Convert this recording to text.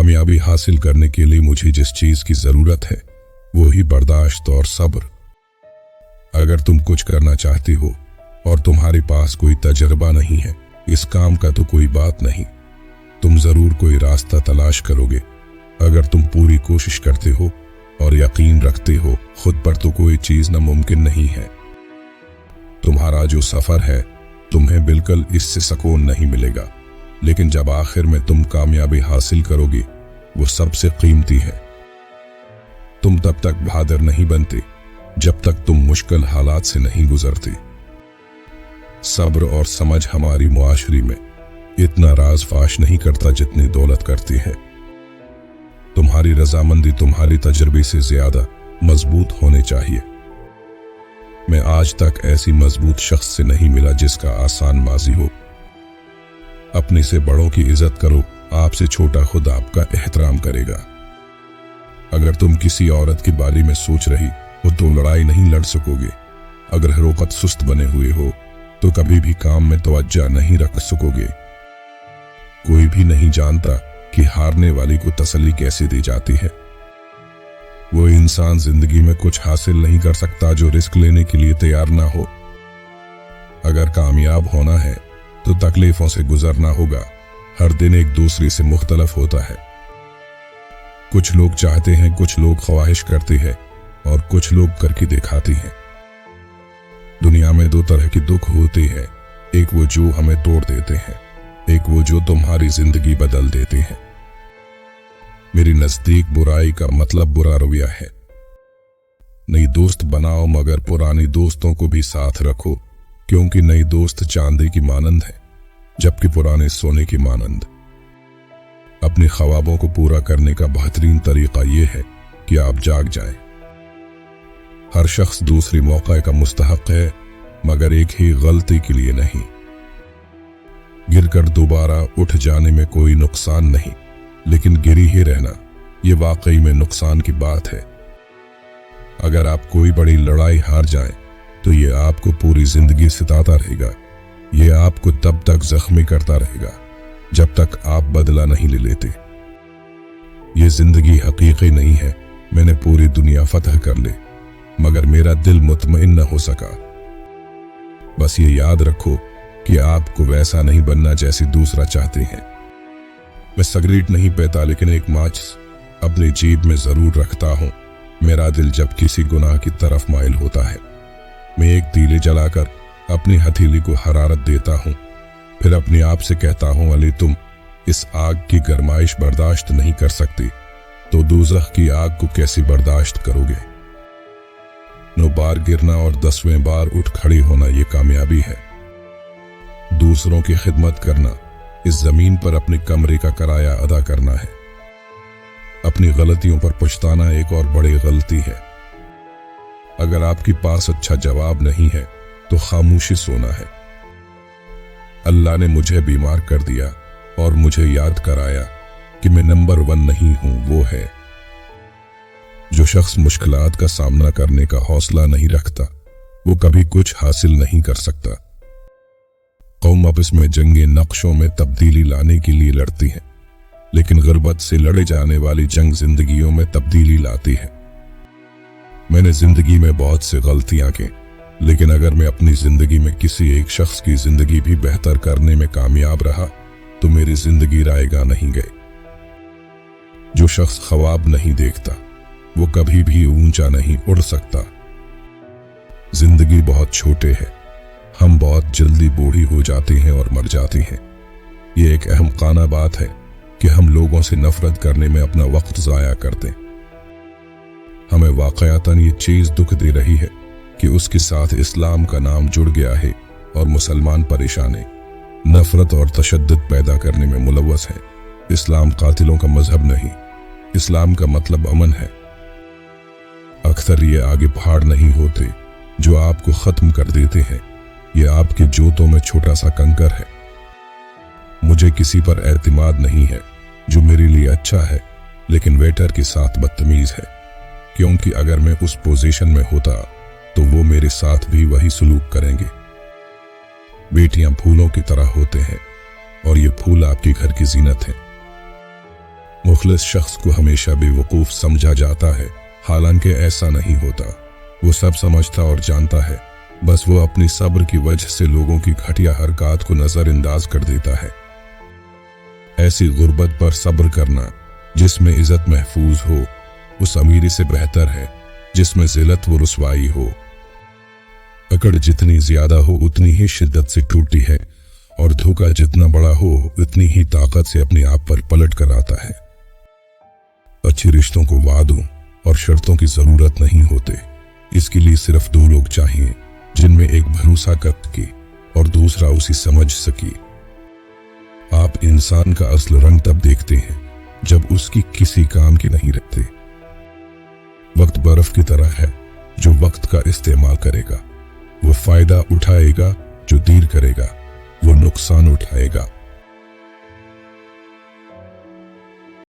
कामयाबी हासिल करने के लिए मुझे जिस चीज की जरूरत है वो ही बर्दाश्त और सब्र। अगर तुम कुछ करना चाहती हो और तुम्हारे पास कोई तजर्बा नहीं है, इस काम का तो कोई बात नहीं, तुम जरूर कोई रास्ता तलाश करोगे। अगर तुम पूरी कोशिश करते हो और यकीन रखते हो खुद पर, तो कोई चीज नामुमकिन नहीं है। तुम्हारा जो सफर है तुम्हें बिल्कुल इससे सुकून नहीं मिलेगा, लेकिन जब आखिर में तुम कामयाबी हासिल करोगी वो सबसे कीमती है। तुम तब तक बहादुर नहीं बनते जब तक तुम मुश्किल हालात से नहीं गुजरते। सब्र और समझ हमारी मुआशरी में इतना राज फाश नहीं करता जितनी दौलत करती है। तुम्हारी रजामंदी तुम्हारी तजर्बे से ज्यादा मजबूत होने चाहिए। मैं आज तक ऐसी मजबूत शख्स से नहीं मिला जिसका आसान माजी हो। अपने से बड़ों की इज्जत करो, आपसे छोटा खुद आपका एहतराम करेगा। अगर तुम किसी औरत के बारे में सोच रही हो तो लड़ाई नहीं लड़ सकोगे। अगर हर वक्त सुस्त बने हुए हो तो कभी भी काम में तवज्जो नहीं रख सकोगे। कोई भी नहीं जानता कि हारने वाली को तसल्ली कैसे दी जाती है। वो इंसान जिंदगी में कुछ हासिल नहीं कर सकता जो रिस्क लेने के लिए तैयार ना हो। अगर कामयाब होना है तो तकलीफों से गुजरना होगा। हर दिन एक दूसरे से मुख्तलफ होता है। कुछ लोग चाहते हैं, कुछ लोग ख्वाहिश करते हैं और कुछ लोग करके दिखाते हैं। दुनिया में दो तरह के दुख होते हैं, एक वो जो हमें तोड़ देते हैं, एक वो जो तुम्हारी जिंदगी बदल देते हैं। मेरी नजदीक बुराई का मतलब बुरा रवैया है। नई दोस्त बनाओ मगर पुरानी दोस्तों को भी साथ रखो, क्योंकि नई दोस्त चांदी की मानंद है जबकि पुराने सोने की मानंद। अपने ख्वाबों को पूरा करने का बेहतरीन तरीका यह है कि आप जाग जाएं। हर शख्स दूसरी मौका का मुस्तहक है मगर एक ही गलती के लिए नहीं। गिरकर दोबारा उठ जाने में कोई नुकसान नहीं, लेकिन गिरी ही रहना ये वाकई में नुकसान की बात है। अगर आप कोई बड़ी लड़ाई हार जाएं तो ये आपको पूरी जिंदगी सताता रहेगा। ये आपको तब तक जख्मी करता रहेगा जब तक आप बदला नहीं ले लेते। ये जिंदगी हकीकी नहीं है मैंने पूरी दुनिया फतह कर ले मगर मेरा दिल मुतमईन न हो सका। बस ये याद रखो कि आपको वैसा नहीं बनना जैसे दूसरा चाहते हैं। मैं सिगरेट नहीं पीता लेकिन एक माचिस अपनी जेब में जरूर रखता हूं। मेरा दिल जब किसी गुनाह की तरफ माइल होता है मैं एक तीली जलाकर अपनी हथेली को हरारत देता हूं, फिर अपने आप से कहता हूं अली तुम इस आग की गरमाइश बर्दाश्त नहीं कर सकती तो दोज़ख की आग को कैसे बर्दाश्त करोगे। 9 बार गिरना और 10वें बार उठ खड़ी होना ये कामयाबी है। दूसरों की खिदमत करना इस जमीन पर अपने कमरे का किराया अदा करना है। अपनी गलतियों पर पछताना एक और बड़ी गलती है। अगर आपके पास अच्छा जवाब नहीं है तो खामोशी सोना है। अल्लाह ने मुझे बीमार कर दिया और मुझे याद कराया कि मैं नंबर 1 नहीं हूं, वो है जो शख्स मुश्किलात का सामना करने का हौसला नहीं रखता वो कभी कुछ हासिल नहीं कर सकता। कौम आपस में जंगे नक्शों में तब्दीली लाने के लिए लड़ती है, लेकिन गुर्बत से लड़े जाने वाली जंग जिंदगियों में तब्दीली लाती है। मैंने जिंदगी में बहुत सी गलतियां की, लेकिन अगर मैं अपनी जिंदगी में किसी एक शख्स की जिंदगी भी बेहतर करने में कामयाब रहा तो मेरी जिंदगी रायगा नहीं गई। जो शख्स ख्वाब नहीं देखता वो कभी भी ऊंचा नहीं उड़ सकता। जिंदगी बहुत छोटे है, हम बहुत जल्दी बूढ़ी हो जाते हैं और मर जाते हैं। ये एक अहमकाना बात है कि हम लोगों से नफरत करने में अपना वक्त जाया करते। हमें वाकयातन ये चीज दुख दे रही है कि उसके साथ इस्लाम का नाम जुड़ गया है और मुसलमान परेशान है, नफरत और तशद्दुद पैदा करने में मुलव्वस है। इस्लाम कातिलों का मजहब नहीं, इस्लाम का मतलब अमन है। अक्सर ये आगे पहाड़ नहीं होते जो आपको खत्म कर देते हैं, ये आपके जोतों में छोटा सा कंकर है। मुझे किसी पर एतमाद नहीं है जो मेरे लिए अच्छा है लेकिन वेटर के साथ बदतमीज है, क्योंकि अगर मैं उस पोजीशन में होता तो वो मेरे साथ भी वही सलूक करेंगे। बेटियां फूलों की तरह होते हैं और ये फूल आपके घर की जीनत है। मुखलिस शख्स को हमेशा बेवकूफ समझा जाता है, हालांकि ऐसा नहीं होता। वो सब समझता और जानता है, बस वो अपनी सब्र की वजह से लोगों की घटिया हरकत को नजरअंदाज कर देता है। ऐसी गुर्बत पर सब्र करना जिसमें इज्जत महफूज हो, उस अमीरी से बेहतर है जिसमें जिल्लत व रुसवाई हो। अकड़ जितनी ज्यादा हो उतनी ही शिद्दत से टूटती है, और धोखा जितना बड़ा हो उतनी ही ताकत से अपने आप पर पलट कर आता है। अच्छे रिश्तों को वादों और शर्तों की जरूरत नहीं होते, इसके लिए सिर्फ दो लोग चाहिए जिनमें एक भरोसा कर सके और दूसरा उसे समझ सके। आप इंसान का असल रंग तब देखते हैं जब उसकी किसी काम की नहीं रहते। वक्त बर्फ की तरह है, जो वक्त का इस्तेमाल करेगा वो फायदा उठाएगा, जो देर करेगा वो नुकसान उठाएगा।